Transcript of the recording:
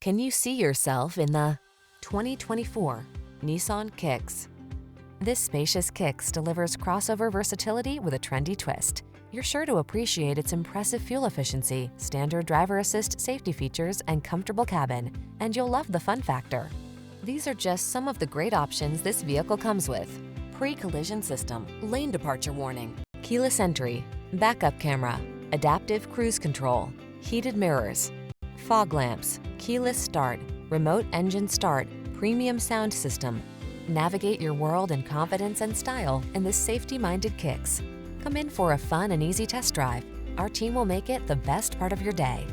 Can you see yourself in the 2024 Nissan Kicks? This spacious Kicks delivers crossover versatility with a trendy twist. You're sure to appreciate its impressive fuel efficiency, standard driver assist safety features, and comfortable cabin, and you'll love the fun factor. These are just some of the great options this vehicle comes with: pre-collision system, lane departure warning, keyless entry, backup camera, adaptive cruise control, heated mirrors, fog lamps, keyless start, remote engine start, premium sound system. Navigate your world in confidence and style in this safety-minded Kicks. Come in for a fun and easy test drive. Our team will make it the best part of your day.